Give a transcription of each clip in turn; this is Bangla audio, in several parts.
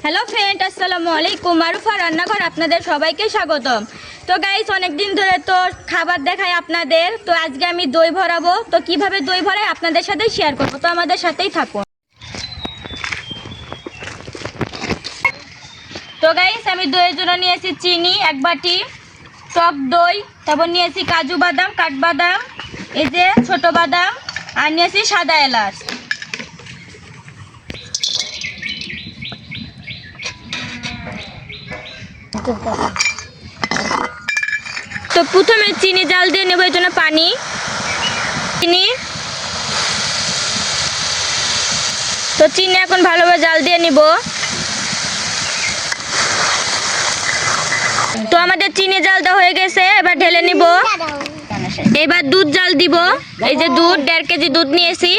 হ্যালো ফ্রেন্ড, আসসালামু আলাইকুম। মারুফা রান্নাঘর আপনাদের সবাইকে স্বাগতম। তো গাইস, অনেক দিন ধরে তো খাবার দেখাই আপনাদের। তো আজকে আমি দই ভরাবো। তো কিভাবে দই ভরাই আপনাদের সাথে শেয়ার করবো, তো আমাদের সাথেই থাকুন। তো গাইস, আমি দইয়ের জন্য নিয়েছি চিনি 1 বাটি, টক দই, তারপর নিয়েছি কাজু বাদাম, কাঠবাদাম, এই যে ছোট বাদাম, আর নিয়েছি সাদা এলাচ। তো প্রথমে চিনি জাল দিয়ে নেব, এর জন্য পানি, চিনি। তো চিনি এখন ভালোভাবে জাল দিয়ে নিব। তো আমাদের চিনি জাল দেওয়া হয়ে গেছে, এবার ঢেলে নিব। এবার দুধ জাল দিব। এই যে দুধ, 1.5 কেজি দুধ নিয়েছি।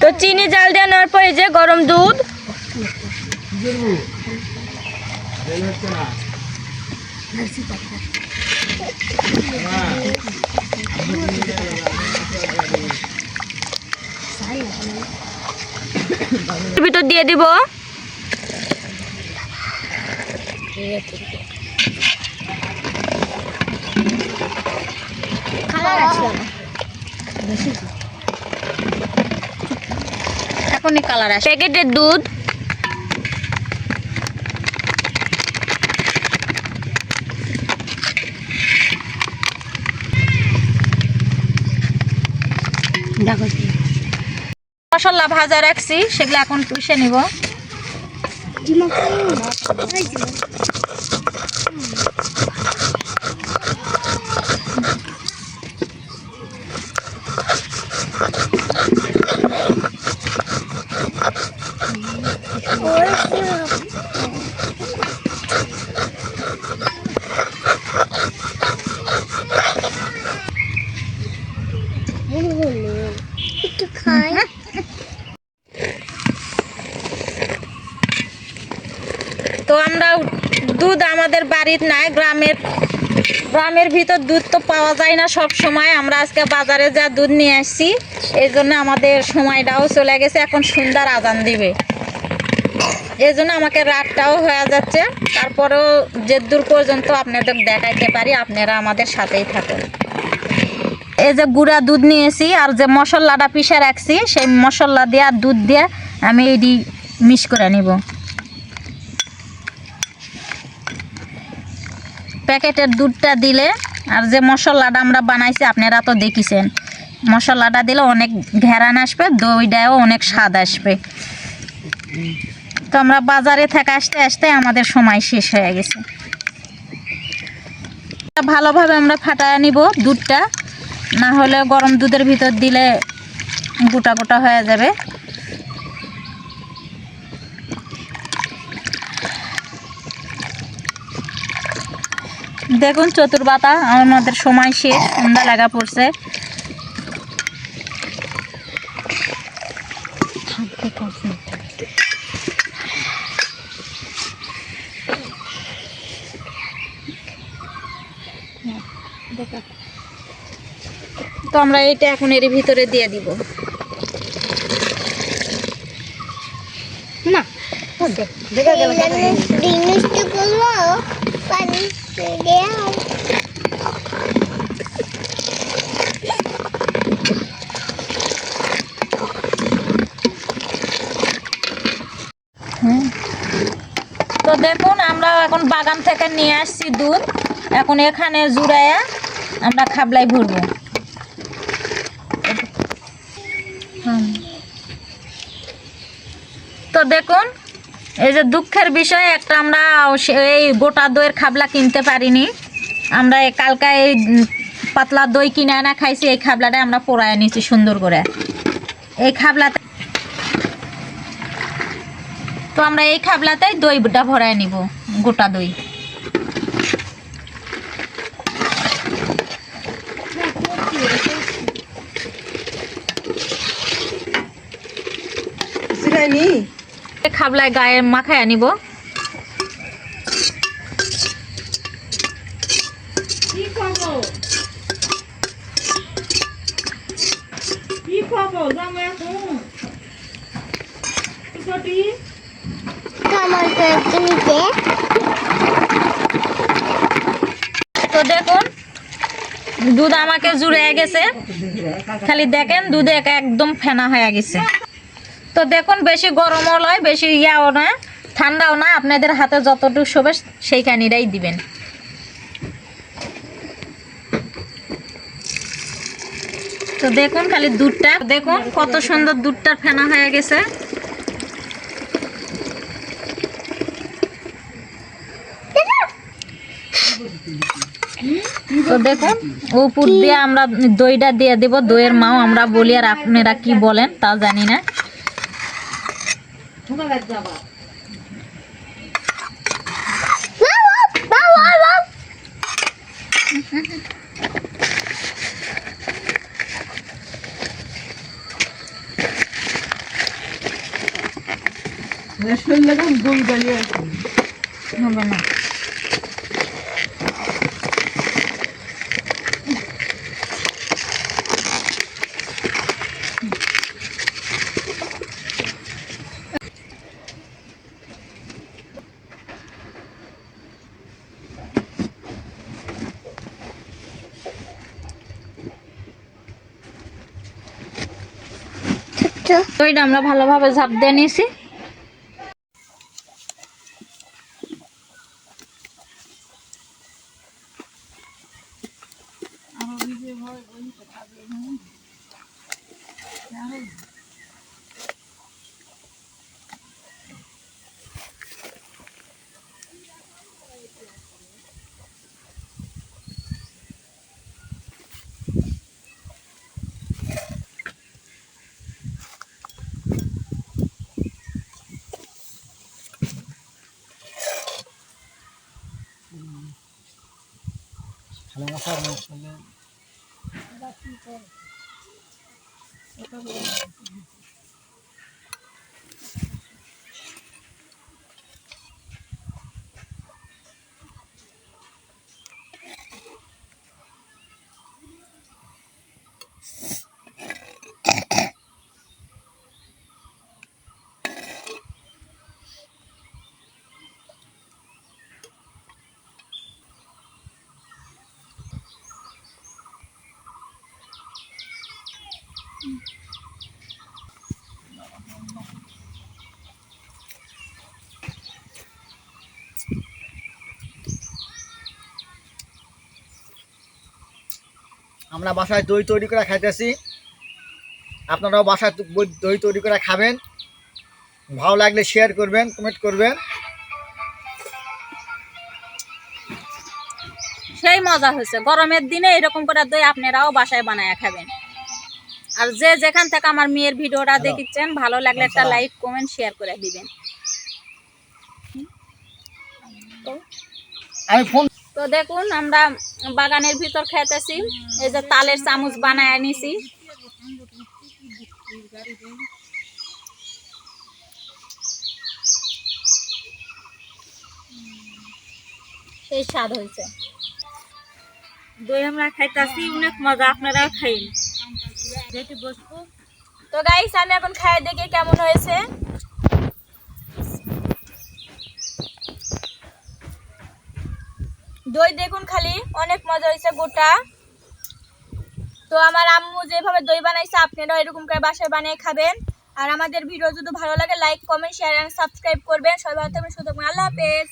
তো চিনি জাল দিয়ে নেওয়ার পর এই যে গরম দুধ, ভিতর দিয়ে দিব। এখনই কালার আসে। প্যাকেটের দুধ, মশলা ভাজা রাখছি, সেগুলো এখন পিষে নিব। তো আমরা দুধ আমাদের বাড়ির নাই, গ্রামের ভিতর দুধ তো পাওয়া যায় না সব সময়। আমরা আজকে বাজারে যা দুধ নিয়ে আসছি, এই জন্য আমাদের সময়টাও চলে গেছে। এখন সন্ধ্যার আজান দিবে, এই জন্য আমাকে রাতটাও হয়ে যাচ্ছে। তারপরেও যে দূর পর্যন্ত আপনাদের দেখাইতে পারি, আপনারা আমাদের সাথেই থাকুন। এই যে গুঁড়া দুধ নিয়েছি, আর যে মশলাটা পিষে রাখছি, সেই মশলা দিয়ে আর দুধ দিয়ে আমি এটি মিক্স করে নিব। প্যাকেটের দুধটা দিলে আর যে মশলাটা আমরা বানাইছি, আপনারা তো দেখিছেন, মশলাটা দিলে অনেক ঘেরান আসবে, দইটাও অনেক স্বাদ আসবে। তো আমরা বাজারে থেকে আসতে আসতে আমাদের সময় শেষ হয়ে গেছে। ভালোভাবে আমরা ফাটায় নিব দুধটা, না হলে গরম দুধের ভিতর দিলে গোটা গোটা হয়ে যাবে। দেখুন চতুর্পাতা, আমাদের সময় শেষ, সন্ধ্যা লাগা পড়ছে। তো আমরা এটা এখন এর ভিতরে দিয়ে দিব। না তো দেখুন, আমরা এখন বাগান থেকে নিয়ে আসছি দুধ, এখন এখানে জুড়াইয়া আমরা খাবলাই ভরবো। তো দেখুন, এই যে দুঃখের বিষয় একটা, আমরা এই গোটা দইয়ের খাবলা কিনতে পারিনি। আমরা কালকে এই পাতলা দই কিনে আনা খাইছি, এই খাবলাটা আমরা পোড়ায় নিয়েছি সুন্দর করে এই খাবলাতে। তো আমরা এই খাবলাতেই দইটা ভরায় নিব, গোটা দই। খাবলায় গায়ে মাখায় আনিব। তো দেখুন দুধ আমাকে জুড়ে গেছে, খালি দেখেন দুধে একদম ফেনা হয়ে গেছে। তো দেখুন বেশি গরমও নয় বেশি ইয়াও না ঠান্ডাও না, আপনাদের হাতে যতটুকু শোবে সেইখানিরাই দিবেন। তো দেখুন খালি দুধটা দেখুন কত সুন্দর দুধটা ফেনা হয়ে গেছে। তো দেখুন উপর দিয়ে আমরা দইটা দিয়ে দেব, দইয়ের মাও আমরা বলি, আর আপনারা কি বলেন তা জানি না। হবে না। দইটা আমরা ভালোভাবে ঝাপ দিয়ে নিয়েছি। আমরা বাসায় দই তৈরি করে খাইতেছি, আপনারাও বাসায় দই তৈরি করে খাবেন। ভালো লাগলে শেয়ার করবেন, কমেন্ট করবেন। সেই মজা হয়েছে গরমের দিনে এরকম করে দই আপনারাও বাসায় বানায় খাবেন। আর যে যেখান থেকে আমার মেয়ের ভিডিওটা দেখছেন ভালো লাগলে একটা লাইক কমেন্ট শেয়ার করে দিবেন। আমি ফোন তো দেখুন আমরা বাগানের ভিতর খেতেছি, এই যে তালের চামচ বানায় নিছি। সেই স্বাদ হয়েছে, দই আমরা খাইতেছি অনেক মজা, আপনারাও খাইন। তো গাইস আমি এখন খাই দেখে কেমন হয়েছে। দই দেখুন খালি অনেক মজা হয়েছে গোটা। তো আমার আম্মু যেভাবে দই বানাইছে আপনারাও এরকম করে বাসায় বানিয়ে খাবেন। আর আমাদের ভিডিও যদি ভালো লাগে like comment share and subscribe করবেন। সবাই ভালো থাকবেন, সুস্থ থাকবেন। আল্লাহ হাফেজ।